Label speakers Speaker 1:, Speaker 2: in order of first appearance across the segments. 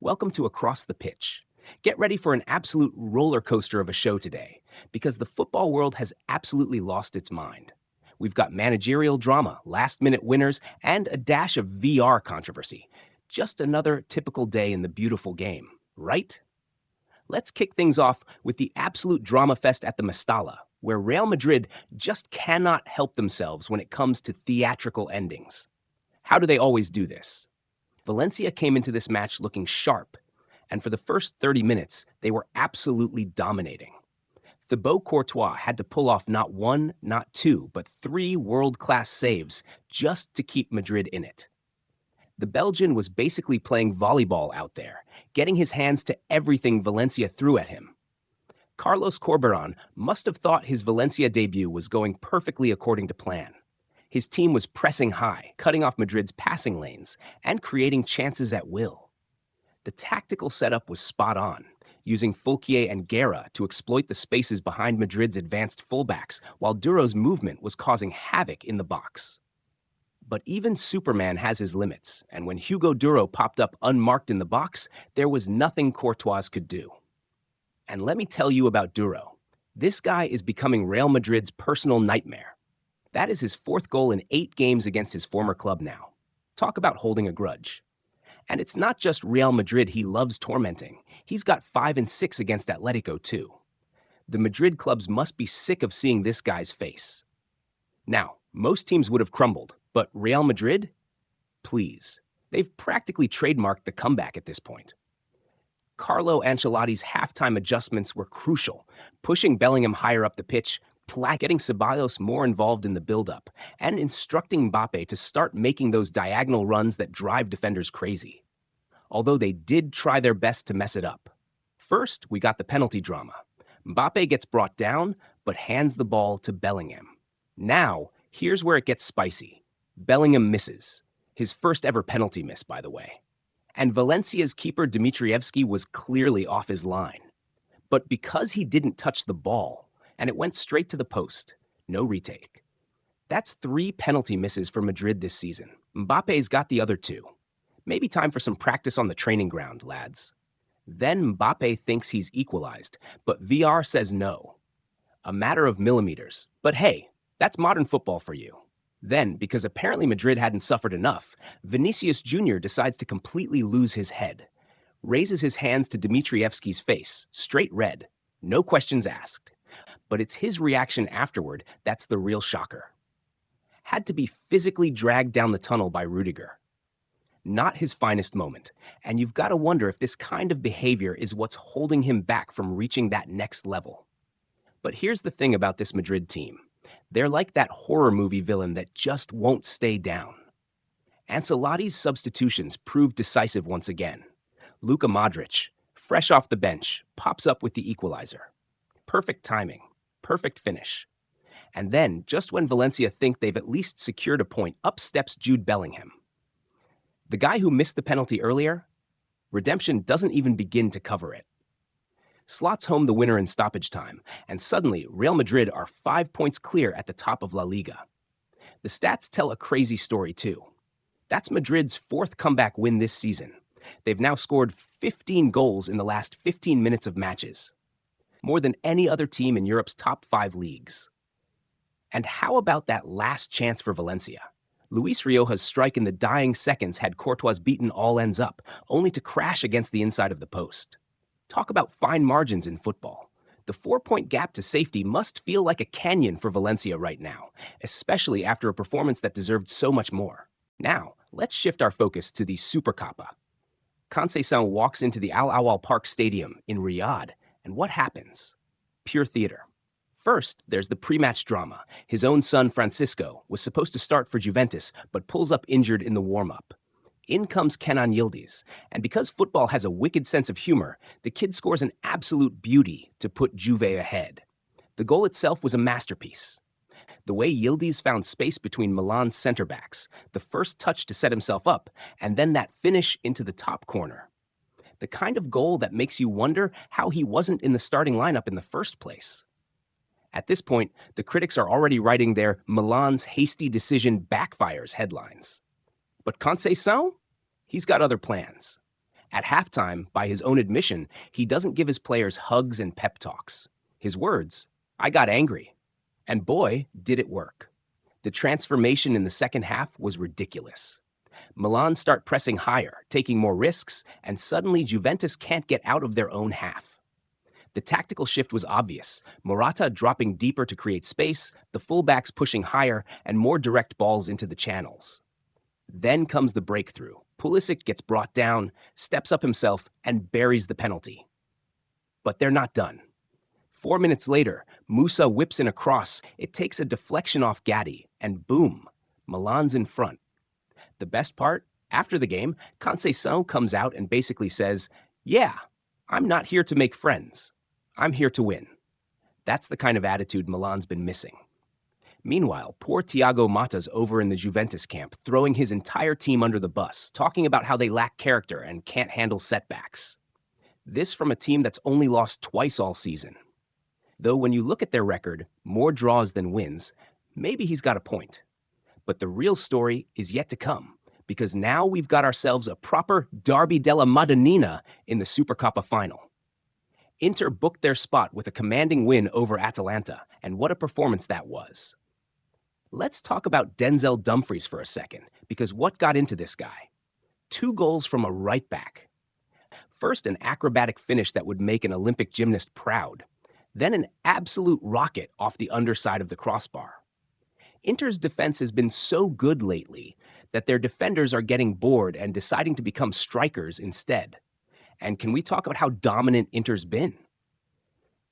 Speaker 1: Welcome to Across the Pitch. Get ready for an absolute roller coaster of a show today, because the football world has absolutely lost its mind. We've got managerial drama, last minute winners, and a dash of VR controversy. Just another typical day in the beautiful game, right? Let's kick things off with the absolute drama fest at the Mestalla, where Real Madrid just cannot help themselves when it comes to theatrical endings. How do they always do this? Valencia came into this match looking sharp, and for the first 30 minutes, they were absolutely dominating. Thibaut Courtois had to pull off not one, not two, but three world-class saves just to keep Madrid in it. The Belgian was basically playing volleyball out there, getting his hands to everything Valencia threw at him. Carlos Corberán must have thought his Valencia debut was going perfectly according to plan. His team was pressing high, cutting off Madrid's passing lanes, and creating chances at will. The tactical setup was spot on, using Fulquier and Guerra to exploit the spaces behind Madrid's advanced fullbacks, while Duro's movement was causing havoc in the box. But even Superman has his limits, and when Hugo Duro popped up unmarked in the box, there was nothing Courtois could do. And let me tell you about Duro. This guy is becoming Real Madrid's personal nightmare. That is his fourth goal in 8 games against his former club now. Talk about holding a grudge. And it's not just Real Madrid he loves tormenting. He's got 5 and 6 against Atletico too. The Madrid clubs must be sick of seeing this guy's face. Now, most teams would have crumbled, but Real Madrid? Please. They've practically trademarked the comeback at this point. Carlo Ancelotti's halftime adjustments were crucial, pushing Bellingham higher up the pitch, getting Ceballos more involved in the build-up, and instructing Mbappe to start making those diagonal runs that drive defenders crazy. Although they did try their best to mess it up. First, we got the penalty drama. Mbappe gets brought down, but hands the ball to Bellingham. Now, here's where it gets spicy. Bellingham misses. His first ever penalty miss, by the way. And Valencia's keeper Dmitrievski was clearly off his line. But because he didn't touch the ball, and it went straight to the post. No retake. That's 3 penalty misses for Madrid this season. Mbappe's got the other 2. Maybe time for some practice on the training ground, lads. Then Mbappe thinks he's equalized, but VR says no. A matter of millimeters. But hey, that's modern football for you. Then, because apparently Madrid hadn't suffered enough, Vinicius Jr. decides to completely lose his head. Raises his hands to Dmitrievski's face, straight red. No questions asked. But it's his reaction afterward that's the real shocker. Had to be physically dragged down the tunnel by Rudiger. Not his finest moment, and you've got to wonder if this kind of behavior is what's holding him back from reaching that next level. But here's the thing about this Madrid team. They're like that horror movie villain that just won't stay down. Ancelotti's substitutions proved decisive once again. Luka Modric, fresh off the bench, pops up with the equalizer. Perfect timing, perfect finish. And then, just when Valencia think they've at least secured a point, up steps Jude Bellingham. The guy who missed the penalty earlier, redemption doesn't even begin to cover it. Slots home the winner in stoppage time, and suddenly Real Madrid are 5 points clear at the top of La Liga. The stats tell a crazy story too. That's Madrid's 4th comeback win this season. They've now scored 15 goals in the last 15 minutes of matches. More than any other team in Europe's top 5 leagues. And how about that last chance for Valencia? Luis Rioja's strike in the dying seconds had Courtois beaten all ends up, only to crash against the inside of the post. Talk about fine margins in football. The 4-point gap to safety must feel like a canyon for Valencia right now, especially after a performance that deserved so much more. Now, let's shift our focus to the Supercoppa. Conceição walks into the Al Awal Park Stadium in Riyadh. And what happens? Pure theater. First, there's the pre-match drama. His own son, Francisco, was supposed to start for Juventus, but pulls up injured in the warm-up. In comes Kenan Yildiz, and because football has a wicked sense of humor, the kid scores an absolute beauty to put Juve ahead. The goal itself was a masterpiece. The way Yildiz found space between Milan's center-backs, the first touch to set himself up, and then that finish into the top corner. The kind of goal that makes you wonder how he wasn't in the starting lineup in the first place. At this point, the critics are already writing their Milan's hasty decision backfires headlines. But Conceição? He's got other plans. At halftime, by his own admission, he doesn't give his players hugs and pep talks. His words, "I got angry." And boy, did it work. The transformation in the second half was ridiculous. Milan start pressing higher, taking more risks, and suddenly Juventus can't get out of their own half. The tactical shift was obvious. Morata dropping deeper to create space, the fullbacks pushing higher, and more direct balls into the channels. Then comes the breakthrough. Pulisic gets brought down, steps up himself, and buries the penalty. But they're not done. 4 minutes later, Musa whips in a cross. It takes a deflection off Gatti, and boom, Milan's in front. The best part? After the game, Conceição comes out and basically says, "Yeah, I'm not here to make friends. I'm here to win." That's the kind of attitude Milan's been missing. Meanwhile, poor Thiago Motta's over in the Juventus camp, throwing his entire team under the bus, talking about how they lack character and can't handle setbacks. This from a team that's only lost twice all season. Though when you look at their record, more draws than wins, maybe he's got a point. But the real story is yet to come, because now we've got ourselves a proper Derby della Madonnina in the Supercoppa final. Inter booked their spot with a commanding win over Atalanta, and what a performance that was. Let's talk about Denzel Dumfries for a second, because what got into this guy? 2 goals from a right back. First, an acrobatic finish that would make an Olympic gymnast proud. Then an absolute rocket off the underside of the crossbar. Inter's defense has been so good lately that their defenders are getting bored and deciding to become strikers instead. And can we talk about how dominant Inter's been?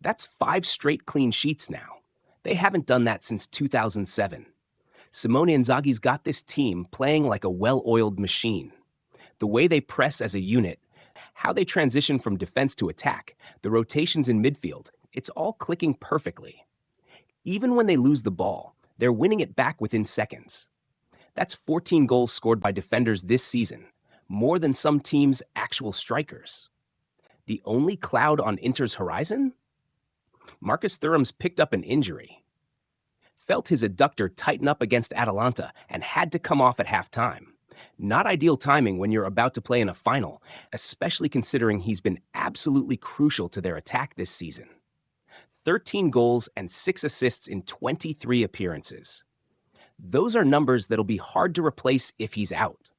Speaker 1: That's 5 straight clean sheets now. They haven't done that since 2007. Simone Inzaghi's got this team playing like a well-oiled machine. The way they press as a unit, how they transition from defense to attack, the rotations in midfield, it's all clicking perfectly. Even when they lose the ball, they're winning it back within seconds. That's 14 goals scored by defenders this season, more than some teams' actual strikers. The only cloud on Inter's horizon? Marcus Thuram's picked up an injury. Felt his adductor tighten up against Atalanta and had to come off at halftime. Not ideal timing when you're about to play in a final, especially considering he's been absolutely crucial to their attack this season. 13 goals and 6 assists in 23 appearances. Those are numbers that'll be hard to replace if he's out.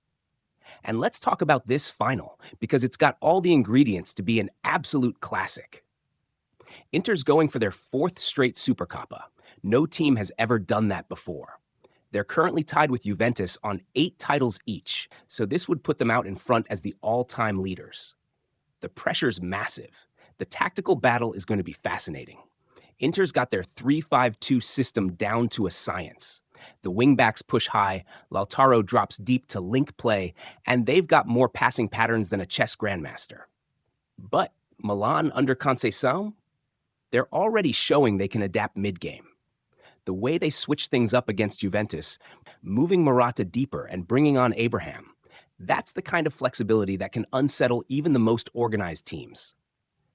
Speaker 1: And let's talk about this final, because it's got all the ingredients to be an absolute classic. Inter's going for their 4th straight Supercoppa. No team has ever done that before. They're currently tied with Juventus on 8 titles each, so this would put them out in front as the all-time leaders. The pressure's massive. The tactical battle is going to be fascinating. Inter's got their 3-5-2 system down to a science. The wingbacks push high, Lautaro drops deep to link play, and they've got more passing patterns than a chess grandmaster. But Milan under Conceição? They're already showing they can adapt mid-game. The way they switch things up against Juventus, moving Morata deeper and bringing on Abraham, that's the kind of flexibility that can unsettle even the most organized teams.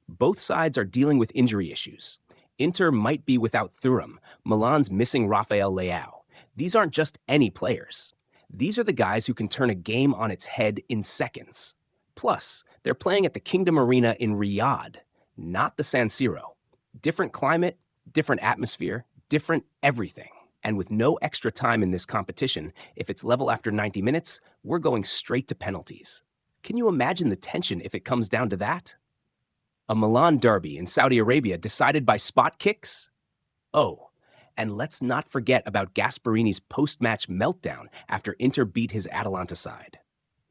Speaker 1: Both sides are dealing with injury issues. Inter might be without Thuram, Milan's missing Rafael Leao. These aren't just any players. These are the guys who can turn a game on its head in seconds. Plus, they're playing at the Kingdom Arena in Riyadh, not the San Siro. Different climate, different atmosphere, different everything. And with no extra time in this competition, if it's level after 90 minutes, we're going straight to penalties. Can you imagine the tension if it comes down to that? A Milan derby in Saudi Arabia decided by spot kicks? Oh, and let's not forget about Gasparini's post-match meltdown after Inter beat his Atalanta side.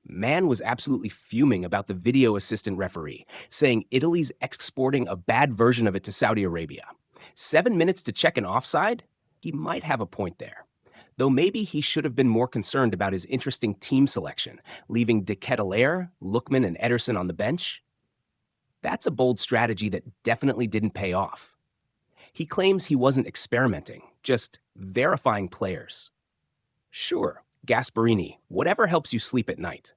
Speaker 1: Man was absolutely fuming about the video assistant referee, saying Italy's exporting a bad version of it to Saudi Arabia. 7 minutes to check an offside? He might have a point there. Though maybe he should have been more concerned about his interesting team selection, leaving De Ketelaere, Lookman, and Ederson on the bench. That's a bold strategy that definitely didn't pay off. He claims he wasn't experimenting, just verifying players. Sure, Gasparini, whatever helps you sleep at night.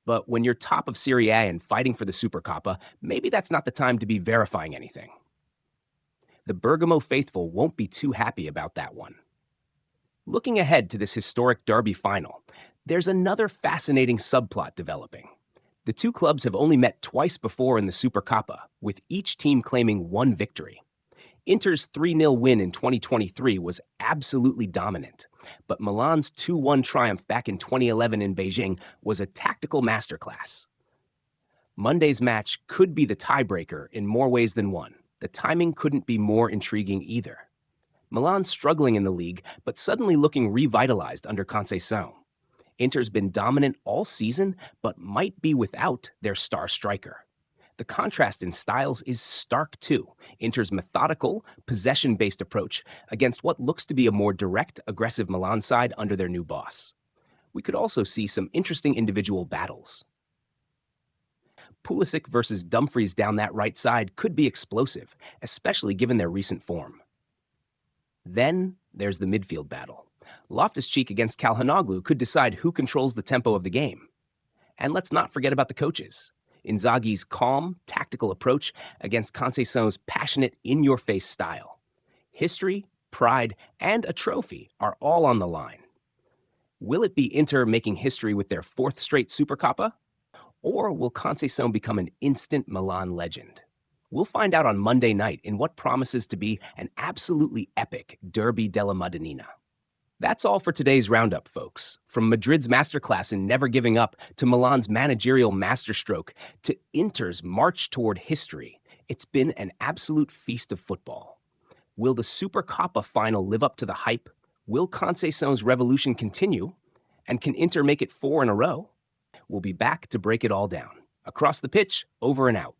Speaker 1: But when you're top of Serie A and fighting for the Supercoppa, maybe that's not the time to be verifying anything. The Bergamo faithful won't be too happy about that one. Looking ahead to this historic derby final, there's another fascinating subplot developing. The two clubs have only met twice before in the Supercoppa, with each team claiming one victory. Inter's 3-0 win in 2023 was absolutely dominant, but Milan's 2-1 triumph back in 2011 in Beijing was a tactical masterclass. Monday's match could be the tiebreaker in more ways than one. The timing couldn't be more intriguing either. Milan's struggling in the league, but suddenly looking revitalized under Conceição. Inter's been dominant all season, but might be without their star striker. The contrast in styles is stark too. Inter's methodical, possession-based approach against what looks to be a more direct, aggressive Milan side under their new boss. We could also see some interesting individual battles. Pulisic versus Dumfries down that right side could be explosive, especially given their recent form. Then there's the midfield battle. Loftus-Cheek against Calhanoglu could decide who controls the tempo of the game. And let's not forget about the coaches. Inzaghi's calm, tactical approach against Conceição's passionate, in-your-face style. History, pride, and a trophy are all on the line. Will it be Inter making history with their fourth straight Supercoppa? Or will Conceição become an instant Milan legend? We'll find out on Monday night in what promises to be an absolutely epic Derby della Madonnina. That's all for today's roundup, folks. From Madrid's masterclass in never giving up to Milan's managerial masterstroke to Inter's march toward history, it's been an absolute feast of football. Will the Supercoppa final live up to the hype? Will Conceição's revolution continue? And can Inter make it 4 in a row? We'll be back to break it all down. Across the pitch, over and out.